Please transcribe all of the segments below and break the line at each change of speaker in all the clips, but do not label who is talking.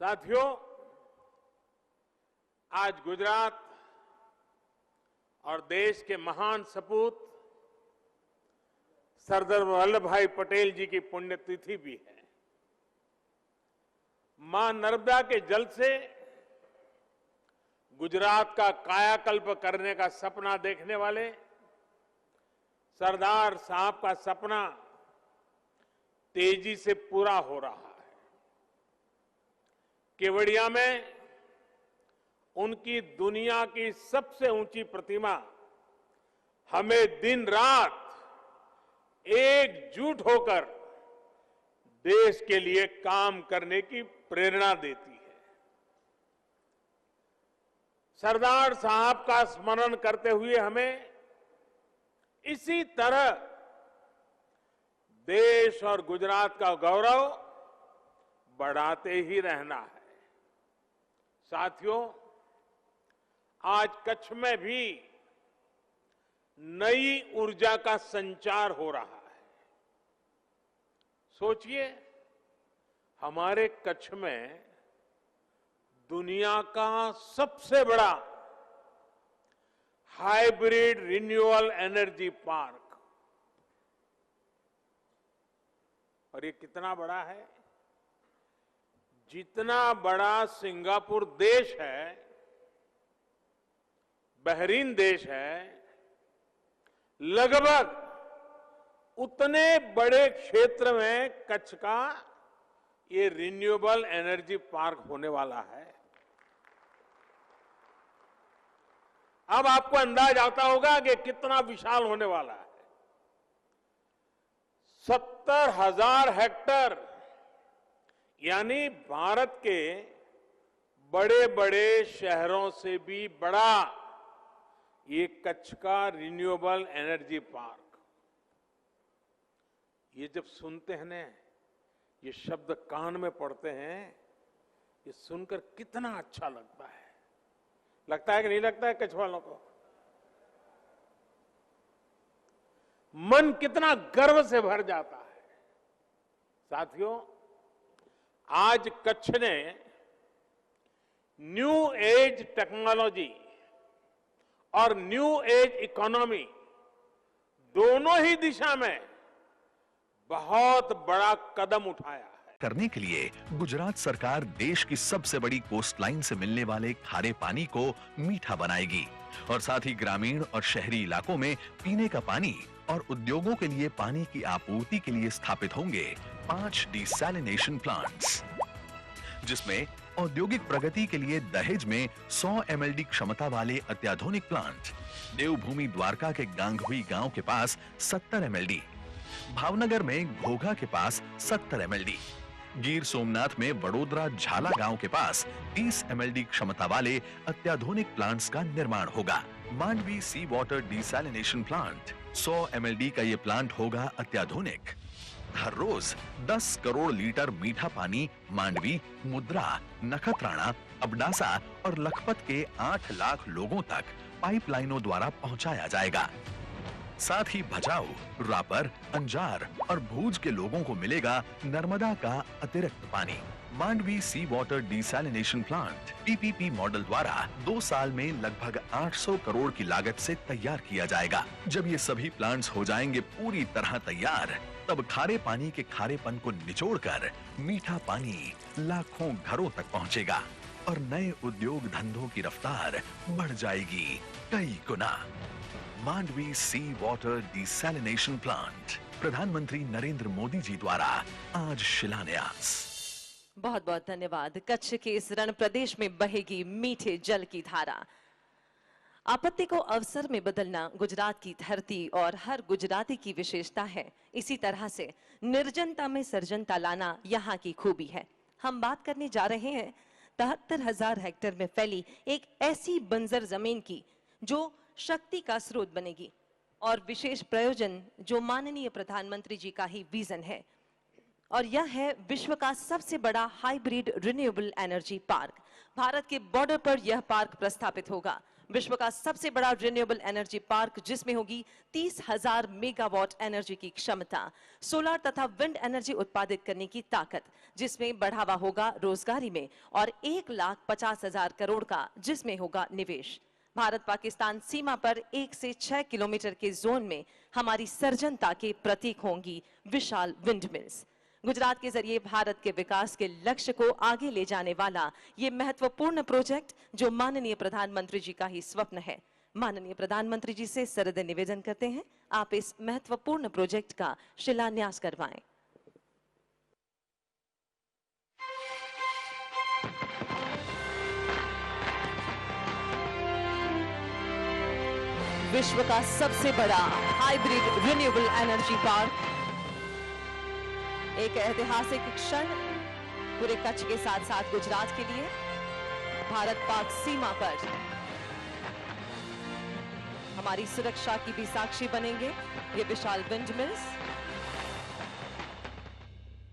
साथियों, आज गुजरात और देश के महान सपूत सरदार वल्लभ भाई पटेल जी की पुण्यतिथि भी है। मां नर्मदा के जल से गुजरात का कायाकल्प करने का सपना देखने वाले सरदार साहब का सपना तेजी से पूरा हो रहा है। केवड़िया में उनकी दुनिया की सबसे ऊंची प्रतिमा हमें दिन रात एकजुट होकर देश के लिए काम करने की प्रेरणा देती है। सरदार साहब का स्मरण करते हुए हमें इसी तरह देश और गुजरात का गौरव बढ़ाते ही रहना है। साथियों, आज कच्छ में भी नई ऊर्जा का संचार हो रहा है। सोचिए, हमारे कच्छ में दुनिया का सबसे बड़ा हाइब्रिड रिन्यूएबल एनर्जी पार्क, और ये कितना बड़ा है? जितना बड़ा सिंगापुर देश है, बहरीन देश है, लगभग उतने बड़े क्षेत्र में कच्छ का ये रिन्यूएबल एनर्जी पार्क होने वाला है। अब आपको अंदाज आता होगा कि कितना विशाल होने वाला है। 70,000 हेक्टेयर, यानी भारत के बड़े बड़े शहरों से भी बड़ा ये कच्छ का रिन्यूएबल एनर्जी पार्क। ये जब सुनते हैं ना, ये शब्द कान में पड़ते हैं, ये सुनकर कितना अच्छा लगता है। लगता है कि नहीं लगता है कच्छ वालों को? मन कितना गर्व से भर जाता है। साथियों, आज कच्छ ने न्यू एज टेक्नोलॉजी और न्यू एज इकोनॉमी दोनों ही दिशा में बहुत बड़ा कदम उठाया है।
करने के लिए गुजरात सरकार देश की सबसे बड़ी कोस्टलाइन से मिलने वाले खारे पानी को मीठा बनाएगी और साथ ही ग्रामीण और शहरी इलाकों में पीने का पानी और उद्योगों के लिए पानी की आपूर्ति के लिए स्थापित होंगे 5 डिसैलिनेशन प्लांट्स, जिसमें औद्योगिक प्रगति के लिए दहेज में 100 MLD क्षमता वाले अत्याधुनिक प्लांट, देवभूमि द्वारका के गांगहुई गांव के पास 70 MLD, भावनगर में घोघा के पास 70 MLD, गिर सोमनाथ में वडोदरा झाला गांव के पास 30 MLD क्षमता वाले अत्याधुनिक प्लांट्स का निर्माण होगा। Mandvi sea water desalination plant 100 MLD का ये प्लांट होगा अत्याधुनिक। हर रोज 10 करोड़ लीटर मीठा पानी मांडवी, मुद्रा, नखत्राणा, अबडासा और लखपत के 8 लाख लोगों तक पाइपलाइनों द्वारा पहुंचाया जाएगा। साथ ही भजाऊ, रापर, अंजार और भूज के लोगों को मिलेगा नर्मदा का अतिरिक्त पानी। Mandvi sea water desalination plant PPP model द्वारा 2 साल में लगभग 800 करोड़ की लागत से तैयार किया जाएगा। जब ये सभी प्लांट्स हो जाएंगे पूरी तरह तैयार, तब खारे पानी के खारेपन को निचोड़कर मीठा पानी लाखों घरों तक पहुंचेगा और नए उद्योग धंधों की रफ्तार बढ़ जाएगी कई गुना। Mandvi sea water desalination plant, प्रधानमंत्री नरेंद्र मोदी जी द्वारा आज शिलान्यास।
बहुत बहुत धन्यवाद। कच्छ के इस रण प्रदेश में बहेगी मीठे जल की धारा। आपत्ति को अवसर में बदलना गुजरात की धरती और हर गुजराती की विशेषता है। इसी तरह से निर्जनता में सर्जनता लाना यहाँ की खूबी है। हम बात करने जा रहे हैं 73,000 हेक्टेयर में फैली एक ऐसी बंजर जमीन की जो शक्ति का स्रोत बनेगी और विशेष प्रयोजन जो माननीय प्रधानमंत्री जी का ही विजन है, और यह है विश्व का सबसे बड़ा hybrid renewable energy park. Bharat के बॉर्डर पर यह पार्क प्रस्थापित होगा। विश्व का सबसे बड़ा रिन्यूएबल एनर्जी पार्क जिसमें होगी 30,000 मेगावाट एनर्जी की क्षमता, सोलर तथा विंड एनर्जी उत्पादित करने की ताकत जिसमें बढ़ावा होगा रोजगारी में और 1,50,000 करोड़ का जिसमें होगा निवेश। भारत पाकिस्तान सीमा पर 1 से 6 किलोमीटर के जोन में हमारी सर्जनता के प्रतीक होंगी विशाल विंड मिल्स। गुजरात के जरिए भारत के विकास के लक्ष्य को आगे ले जाने वाला ये महत्वपूर्ण प्रोजेक्ट जो माननीय प्रधानमंत्री जी का ही स्वप्न है। माननीय प्रधानमंत्री जी से सरदय निवेदन करते हैं, आप इस महत्वपूर्ण प्रोजेक्ट का शिलान्यास करवाएं। विश्व का सबसे बड़ा हाइब्रिड रिन्यूएबल एनर्जी पार्क, एक ऐतिहासिक क्षण पूरे कच्छ के साथ साथ गुजरात के लिए। भारत पाक सीमा पर हमारी सुरक्षा की भी साक्षी बनेंगे ये विशाल विंड मिल्स।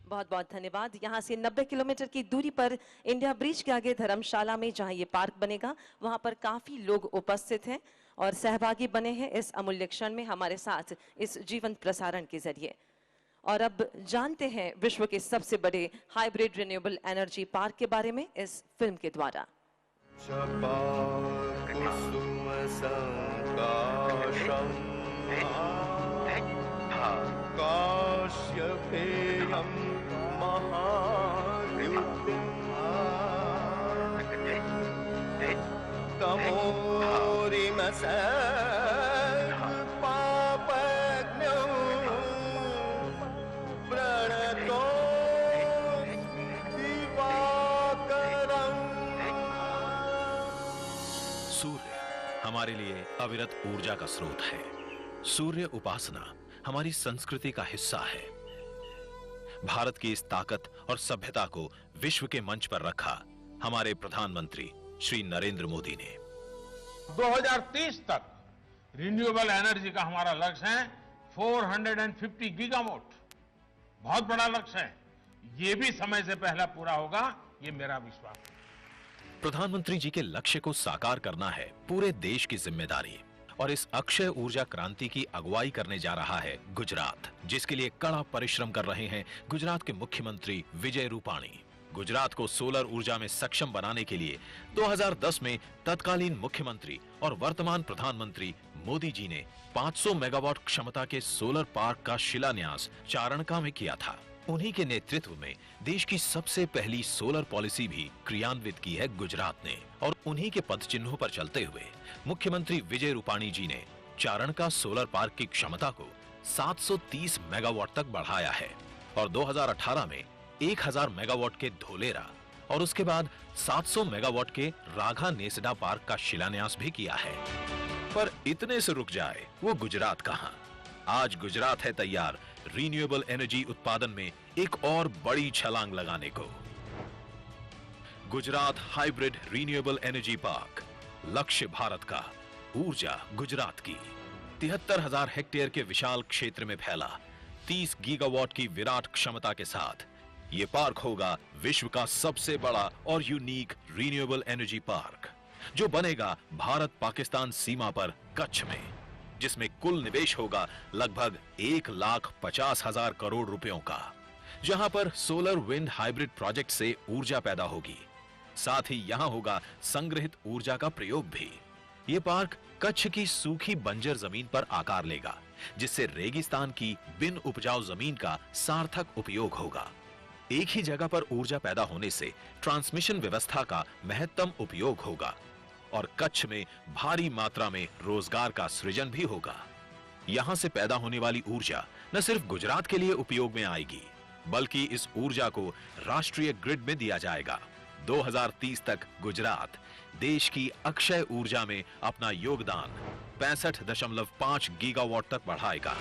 बहुत बहुत धन्यवाद। यहां से 90 किलोमीटर की दूरी पर इंडिया ब्रिज के आगे धर्मशाला में जहां ये पार्क बनेगा वहां पर काफी लोग उपस्थित हैं और सहभागी बने हैं इस अमूल्य क्षण में हमारे साथ इस जीवंत प्रसारण के जरिए। और अब जानते हैं विश्व के सबसे बड़े हाइब्रिड रिन्यूएबल एनर्जी पार्क के बारे में इस फिल्म के द्वारा।
सूर्य हमारे लिए अविरत ऊर्जा का स्रोत है। सूर्य उपासना हमारी संस्कृति का हिस्सा है। भारत की इस ताकत और सभ्यता को विश्व के मंच पर रखा हमारे प्रधानमंत्री श्री नरेंद्र मोदी ने।
2030 तक रिन्यूएबल एनर्जी का हमारा लक्ष्य है 450 गीगावाट। बहुत बड़ा लक्ष्य है, ये भी समय से पहले पूरा होगा, ये मेरा विश्वास है।
प्रधानमंत्री जी के लक्ष्य को साकार करना है पूरे देश की जिम्मेदारी और इस अक्षय ऊर्जा क्रांति की अगुवाई करने जा रहा है गुजरात, जिसके लिए कड़ा परिश्रम कर रहे हैं गुजरात के मुख्यमंत्री विजय रूपाणी। गुजरात को सोलर ऊर्जा में सक्षम बनाने के लिए 2010 में तत्कालीन मुख्यमंत्री और वर्तमान प्रधानमंत्री मोदी जी ने 500 मेगावाट क्षमता के सोलर पार्क का शिलान्यास चारणका में किया था। उन्हीं के नेतृत्व में देश की सबसे पहली सोलर पॉलिसी भी क्रियान्वित की है गुजरात ने और उन्हीं के पद चिन्हों पर चलते हुए मुख्यमंत्री विजय रूपाणी जी ने चारणका सोलर पार्क की क्षमता को 730 मेगावाट तक बढ़ाया है और 2018 में 1000 मेगावाट के धोलेरा और उसके बाद 700 मेगावाट के राघा नेसडा पार्क का शिलान्यास भी किया है। पर इतने से रुक जाए वो गुजरात कहां? आज गुजरात है तैयार रिन्यूएबल एनर्जी उत्पादन में एक और बड़ी छलांग लगाने को। Gujarat hybrid renewable energy park, लक्ष्य भारत का, ऊर्जा गुजरात की। 73,000 हेक्टेयर के विशाल क्षेत्र में फैला 30 गीगावाट की विराट क्षमता के साथ ये पार्क होगा विश्व का सबसे बड़ा और यूनिक रिन्यूएबल एनर्जी पार्क, जो बनेगा भारत पाकिस्तान सीमा पर कच्छ में, जिसमें कुल निवेश होगा लगभग 1,50,000 करोड़ रुपयों का, जहां पर सोलर विंड हाइब्रिड प्रोजेक्ट से ऊर्जा पैदा होगी। साथ ही यहां होगा संग्रहित ऊर्जा का प्रयोग भी। ये पार्क कच्छ की सूखी बंजर जमीन पर आकार लेगा, जिससे रेगिस्तान की बिन उपजाऊ जमीन का सार्थक उपयोग होगा। एक ही जगह पर ऊर्जा पैदा होने से ट्रांसमिशन व्यवस्था का महत्तम उपयोग होगा और कच्छ में भारी मात्रा में रोजगार का सृजन भी होगा। यहां से पैदा होने वाली ऊर्जा न सिर्फ गुजरात के लिए उपयोग में आएगी, बल्कि इस ऊर्जा को राष्ट्रीय ग्रिड में दिया जाएगा। 2030 तक गुजरात देश की अक्षय ऊर्जा में अपना योगदान 65.5 गीगावाट तक बढ़ाएगा।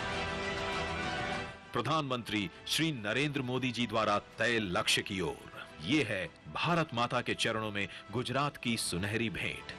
प्रधानमंत्री श्री नरेंद्र मोदी जी द्वारा तय लक्ष्य की ओर ये है भारत माता के चरणों में गुजरात की सुनहरी भेंट।